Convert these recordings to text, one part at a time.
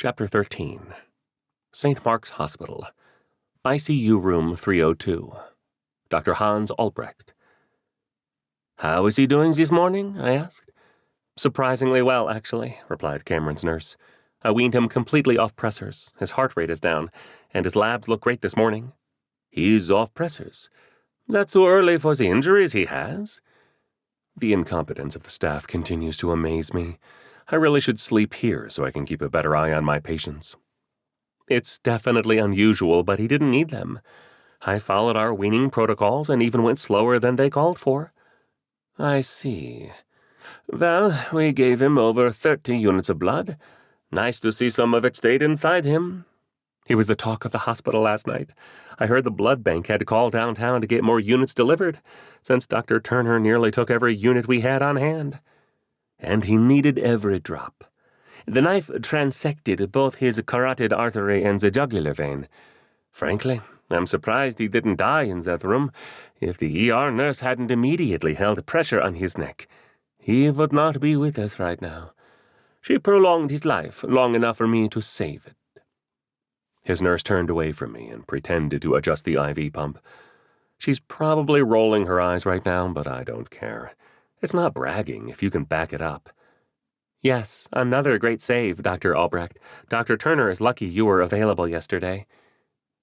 Chapter 13. St. Mark's Hospital. ICU Room 302. Dr. Hans Albrecht. "How is he doing this morning?" I asked. "Surprisingly well, actually," replied Cameron's nurse. "I weaned him completely off pressors. His heart rate is down, and his labs look great this morning." "He's off pressors? That's too early for the injuries he has." The incompetence of the staff continues to amaze me. I really should sleep here so I can keep a better eye on my patients. It's definitely unusual, but he didn't need them. I followed our weaning protocols and even went slower than they called for. "I see. Well, we gave him over 30 units of blood. Nice to see some of it stayed inside him. He was the talk of the hospital last night. I heard the blood bank had to call downtown to get more units delivered, since Dr. Turner nearly took every unit we had on hand. And he needed every drop. The knife transected both his carotid artery and the jugular vein. Frankly, I'm surprised he didn't die in that room. If the ER nurse hadn't immediately held pressure on his neck, he would not be with us right now. She prolonged his life long enough for me to save it." His nurse turned away from me and pretended to adjust the IV pump. She's probably rolling her eyes right now, but I don't care. It's not bragging if you can back it up. "Yes, another great save, Dr. Albrecht. Dr. Turner is lucky you were available yesterday."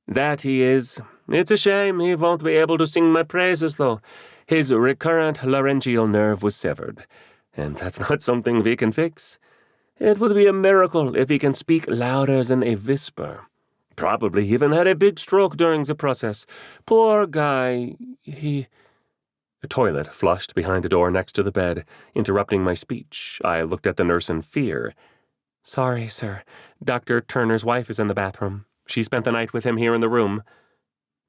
"That he is. It's a shame he won't be able to sing my praises, though. His recurrent laryngeal nerve was severed, and that's not something we can fix. It would be a miracle if he can speak louder than a whisper. Probably even had a big stroke during the process. Poor guy, he—" The toilet flushed behind a door next to the bed, interrupting my speech. I looked at the nurse in fear. "Sorry, sir. Dr. Turner's wife is in the bathroom. She spent the night with him here in the room."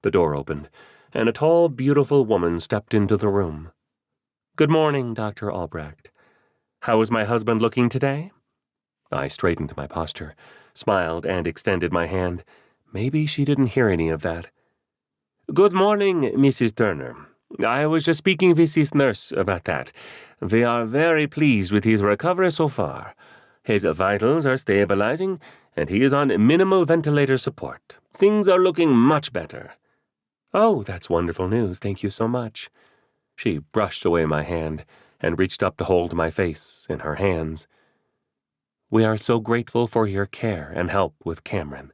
The door opened, and a tall, beautiful woman stepped into the room. "Good morning, Dr. Albrecht. How is my husband looking today?" I straightened my posture, smiled, and extended my hand. Maybe she didn't hear any of that. "Good morning, Mrs. Turner. I was just speaking with his nurse about that. We are very pleased with his recovery so far. His vitals are stabilizing, and he is on minimal ventilator support. Things are looking much better." "Oh, that's wonderful news. Thank you so much." She brushed away my hand and reached up to hold my face in her hands. "We are so grateful for your care and help with Cameron."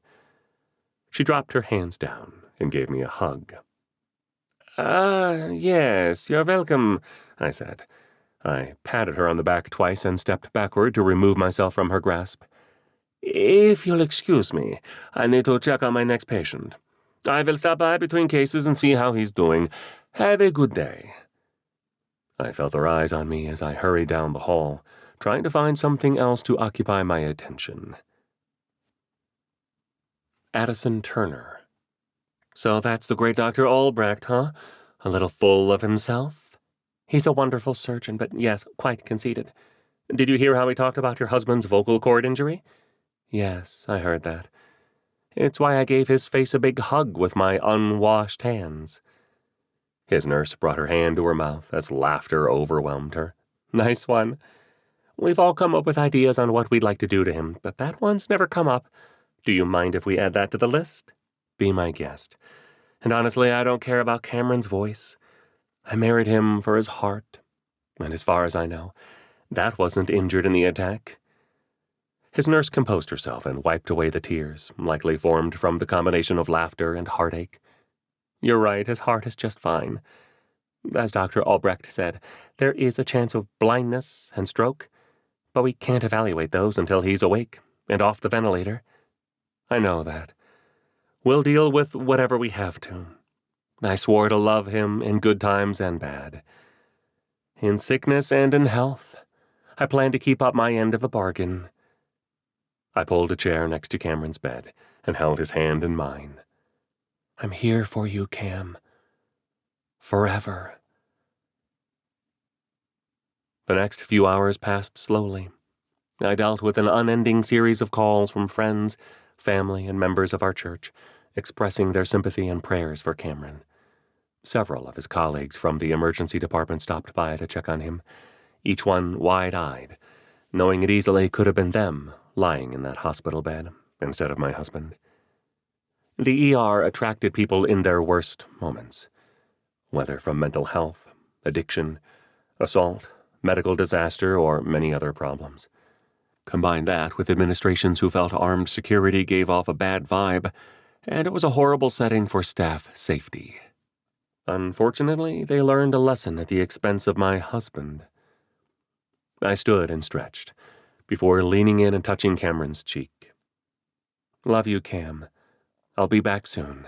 She dropped her hands down and gave me a hug. Yes, you're welcome," I said. I patted her on the back twice and stepped backward to remove myself from her grasp. "If you'll excuse me, I need to check on my next patient. I will stop by between cases and see how he's doing. Have a good day." I felt her eyes on me as I hurried down the hall, trying to find something else to occupy my attention. Addison Turner. "So that's the great Dr. Albrecht, huh? A little full of himself? He's a wonderful surgeon, but yes, quite conceited. Did you hear how he talked about your husband's vocal cord injury?" "Yes, I heard that. It's why I gave his face a big hug with my unwashed hands." His nurse brought her hand to her mouth as laughter overwhelmed her. "Nice one. We've all come up with ideas on what we'd like to do to him, but that one's never come up. Do you mind if we add that to the list? Be my guest. And honestly, I don't care about Cameron's voice. I married him for his heart. And as far as I know, that wasn't injured in the attack." His nurse composed herself and wiped away the tears, likely formed from the combination of laughter and heartache. "You're right, his heart is just fine. As Dr. Albrecht said, there is a chance of blindness and stroke, but we can't evaluate those until he's awake and off the ventilator." "I know that. We'll deal with whatever we have to. I swore to love him in good times and bad. In sickness and in health, I plan to keep up my end of the bargain." I pulled a chair next to Cameron's bed and held his hand in mine. "I'm here for you, Cam. Forever." The next few hours passed slowly. I dealt with an unending series of calls from friends, family, and members of our church, expressing their sympathy and prayers for Cameron. Several of his colleagues from the emergency department stopped by to check on him, each one wide-eyed, knowing it easily could have been them, lying in that hospital bed instead of my husband. The ER attracted people in their worst moments, whether from mental health, addiction, assault, medical disaster, or many other problems. Combine that with administrations who felt armed security gave off a bad vibe, and it was a horrible setting for staff safety. Unfortunately, they learned a lesson at the expense of my husband. I stood and stretched, before leaning in and touching Cameron's cheek. "Love you, Cam. I'll be back soon."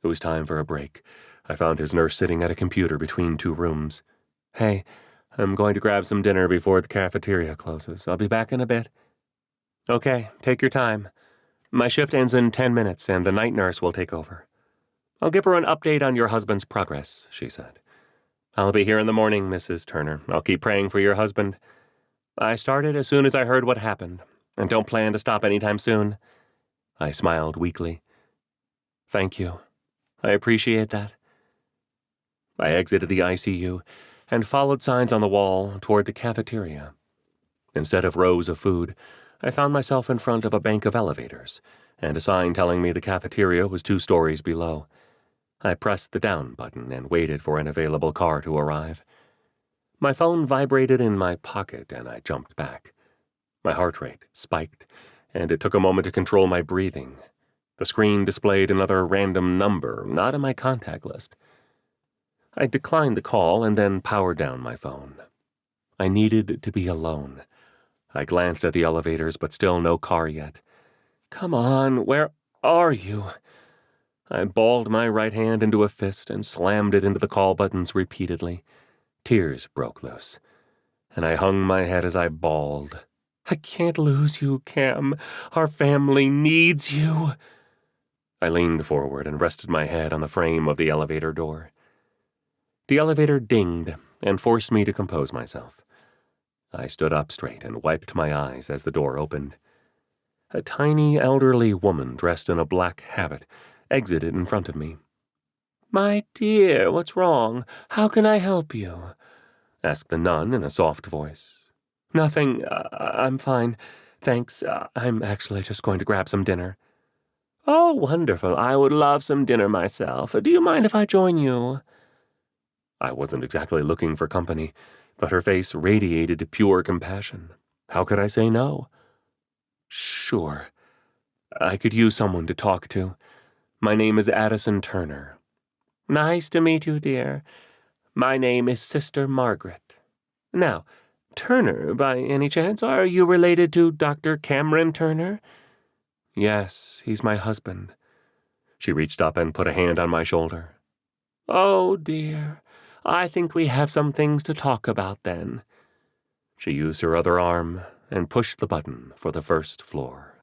It was time for a break. I found his nurse sitting at a computer between two rooms. "Hey, I'm going to grab some dinner before the cafeteria closes. I'll be back in a bit." "Okay, take your time. My shift ends in 10 minutes, and the night nurse will take over. I'll give her an update on your husband's progress," she said. "I'll be here in the morning, Mrs. Turner. I'll keep praying for your husband. I started as soon as I heard what happened, and don't plan to stop anytime soon." I smiled weakly. "Thank you. I appreciate that." I exited the ICU and followed signs on the wall toward the cafeteria. Instead of rows of food, I found myself in front of a bank of elevators, and a sign telling me the cafeteria was 2 stories below. I pressed the down button and waited for an available car to arrive. My phone vibrated in my pocket, and I jumped back. My heart rate spiked, and it took a moment to control my breathing. The screen displayed another random number, not in my contact list. I declined the call and then powered down my phone. I needed to be alone. I glanced at the elevators, but still no car yet. "Come on, where are you?" I balled my right hand into a fist and slammed it into the call buttons repeatedly. Tears broke loose, and I hung my head as I bawled. "I can't lose you, Cam. Our family needs you." I leaned forward and rested my head on the frame of the elevator door. The elevator dinged and forced me to compose myself. I stood up straight and wiped my eyes as the door opened. A tiny elderly woman dressed in a black habit exited in front of me. "My dear, what's wrong? How can I help you?" asked the nun in a soft voice. "Nothing. I'm fine. Thanks. I'm actually just going to grab some dinner." "Oh, wonderful. I would love some dinner myself. Do you mind if I join you?" I wasn't exactly looking for company, but her face radiated pure compassion. How could I say no? "Sure. I could use someone to talk to. My name is Addison Turner." "Nice to meet you, dear. My name is Sister Margaret. Now, Turner, by any chance, are you related to Dr. Cameron Turner?" "Yes, he's my husband." She reached up and put a hand on my shoulder. "Oh, dear. I think we have some things to talk about then." She used her other arm and pushed the button for the first floor.